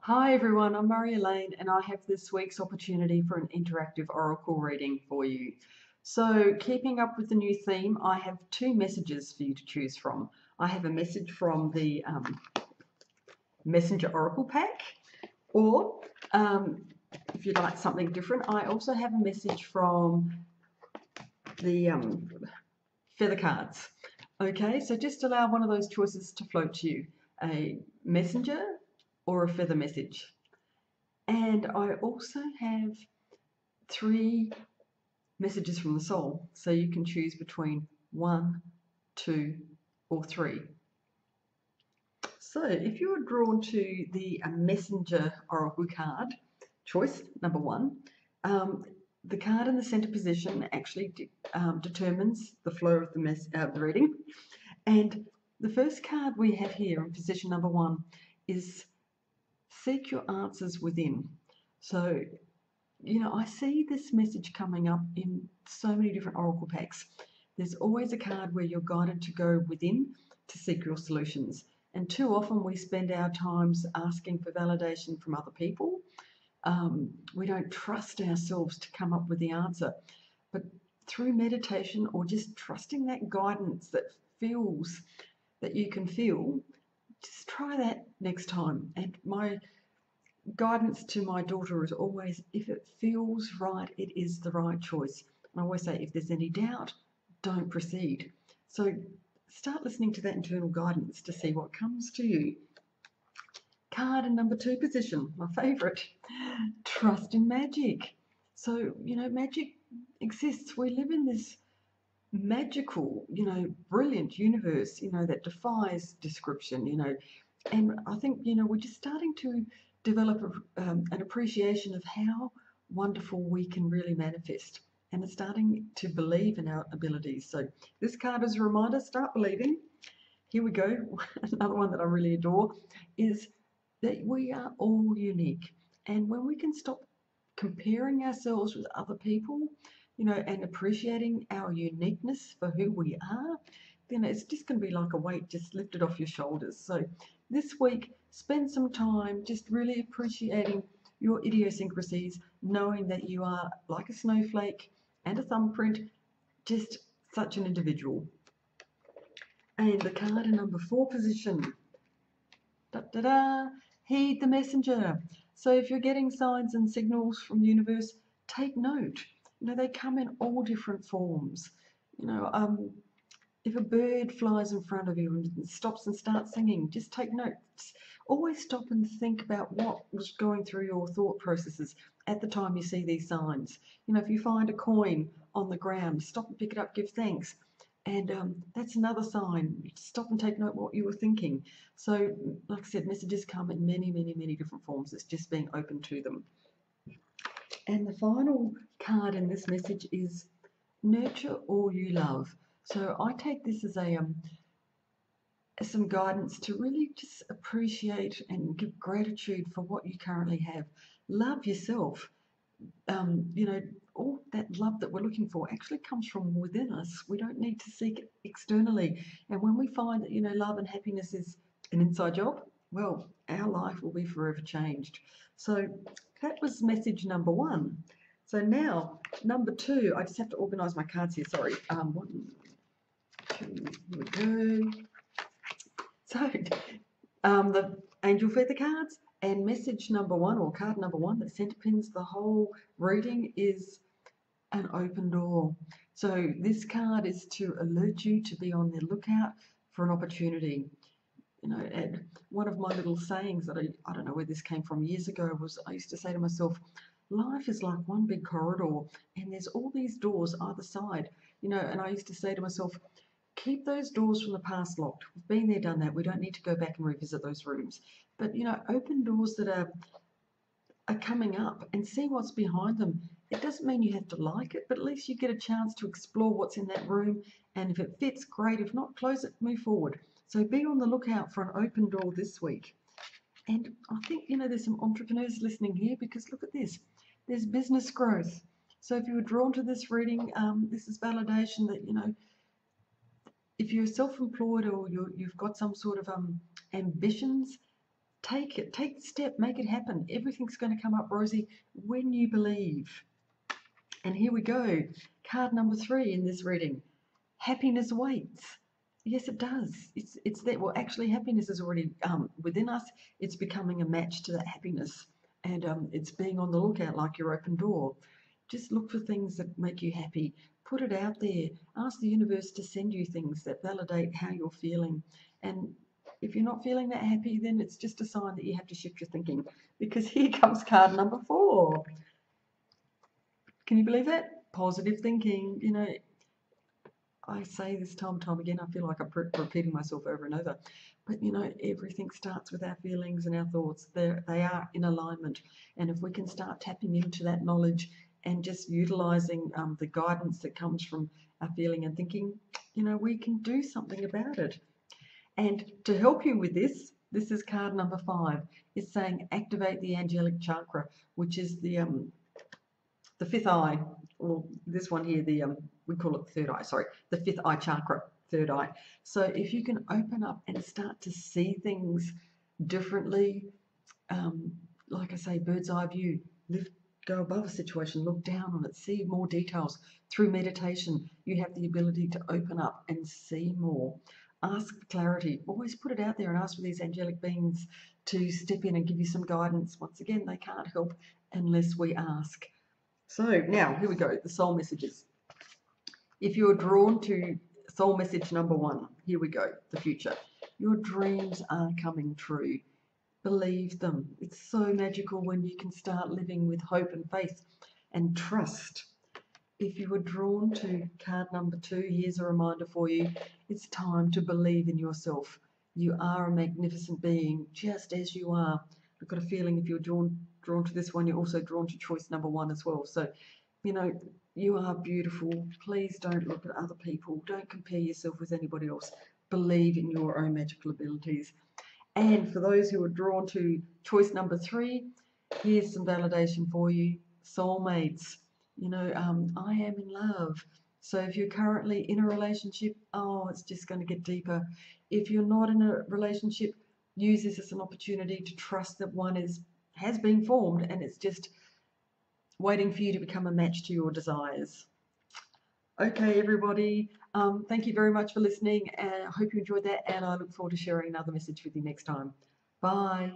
Hi everyone, I'm Marjolyn and I have this week's opportunity for an interactive oracle reading for you. So, keeping up with the new theme, I have two messages for you to choose from. I have a message from the Messenger Oracle pack, or if you'd like something different, I also have a message from the feather cards. Okay, so just allow one of those choices to float to you, a messenger or a feather message. And I also have three messages from the soul. So you can choose between 1, 2, or 3. So if you are drawn to the messenger oracle card, choice number 1, the card in the center position actually determines the flow of the reading. And the first card we have here in position number 1 is seek your answers within. So, I see this message coming up in so many different oracle packs. There's always a card where you're guided to go within to seek your solutions. And too often we spend our times asking for validation from other people. We don't trust ourselves to come up with the answer. But through meditation or just trusting that guidance that feels that you can feel, just try that next time. And my guidance to my daughter is always, if it feels right, it is the right choice. And I always say, if there's any doubt, don't proceed. So start listening to that internal guidance to see what comes to you. Card in number 2 position, my favorite, trust in magic. So, magic exists. We live in this magical, brilliant universe, that defies description, and I think, we're just starting to develop an appreciation of how wonderful we can really manifest, and it's starting to believe in our abilities. So this card is a reminder, start believing. Here we go. Another one that I really adore is that we are all unique, and when we can stop comparing ourselves with other people, and appreciating our uniqueness for who we are, then it's just going to be like a weight just lifted off your shoulders. So this week, spend some time just really appreciating your idiosyncrasies, knowing that you are like a snowflake and a thumbprint, just such an individual. And the card in number 4 position, heed the messenger. So if you're getting signs and signals from the universe, take note. They come in all different forms. If a bird flies in front of you and stops and starts singing, just take note. Always stop and think about what was going through your thought processes at the time you see these signs. If you find a coin on the ground, stop and pick it up, give thanks. And that's another sign. Stop and take note what you were thinking. So, like I said, messages come in many, many, many different forms. It's just being open to them. And the final card in this message is nurture all you love. So I take this as some guidance to really just appreciate and give gratitude for what you currently have. Love yourself. All that love that we're looking for actually comes from within us. We don't need to seek it externally. And when we find that, love and happiness is an inside job, well, our life will be forever changed. So that was message number 1. So now, number 2, I just have to organise my cards here, sorry. 1, 2, here we go. So, the angel feather cards, and message number 1, or card number 1, that centerpins the whole reading is an open door. So this card is to alert you to be on the lookout for an opportunity. And one of my little sayings that I don't know where this came from years ago was, I used to say to myself, life is like one big corridor and there's all these doors either side, and I used to say to myself, keep those doors from the past locked. We've been there, done that. We don't need to go back and revisit those rooms. But, open doors that are coming up and see what's behind them. It doesn't mean you have to like it, but at least you get a chance to explore what's in that room. And if it fits, great. If not, close it, move forward. So be on the lookout for an open door this week. And I think, there's some entrepreneurs listening here, because look at this. There's business growth. So if you were drawn to this reading, this is validation that, if you're self-employed or you've got some sort of ambitions, Take it, take the step, make it happen. Everything's going to come up rosy when you believe. And here we go. Card number 3 in this reading. Happiness waits. Yes, it does. It's there. Well, actually, happiness is already within us. It's becoming a match to that happiness. And it's being on the lookout like your open door. Just look for things that make you happy. Put it out there. Ask the universe to send you things that validate how you're feeling. And if you're not feeling that happy, then it's just a sign that you have to shift your thinking. Because here comes card number 4. Can you believe that? Positive thinking. You know, I say this time and time again, I feel like I'm repeating myself over and over. But you know, everything starts with our feelings and our thoughts. They are in alignment. And if we can start tapping into that knowledge and just utilizing the guidance that comes from our feeling and thinking, you know, we can do something about it. And to help you with this is card number 5. It's saying activate the angelic chakra, which is the 5th eye, or this one here, we call it the third eye, sorry, the 5th eye chakra, third eye. So if you can open up and start to see things differently, like I say, bird's eye view, go above a situation, look down on it, see more details. Through meditation, you have the ability to open up and see more. Ask for clarity. Always put it out there and ask for these angelic beings to step in and give you some guidance. Once again, they can't help unless we ask. So now, here we go, the soul messages. If you're drawn to soul message number 1, here we go, the future. Your dreams are coming true. Believe them. It's so magical when you can start living with hope and faith and trust. If you were drawn to card number 2, here's a reminder for you. It's time to believe in yourself. You are a magnificent being, just as you are. I've got a feeling if you're drawn to this one, you're also drawn to choice number 1 as well. So, you know, you are beautiful. Please don't look at other people. Don't compare yourself with anybody else. Believe in your own magical abilities. And for those who are drawn to choice number 3, here's some validation for you. Soulmates. You know, I am in love. So if you're currently in a relationship, it's just going to get deeper. If you're not in a relationship, use this as an opportunity to trust that one has been formed and it's just waiting for you to become a match to your desires. Okay, everybody. Thank you very much for listening, and I hope you enjoyed that, and I look forward to sharing another message with you next time. Bye.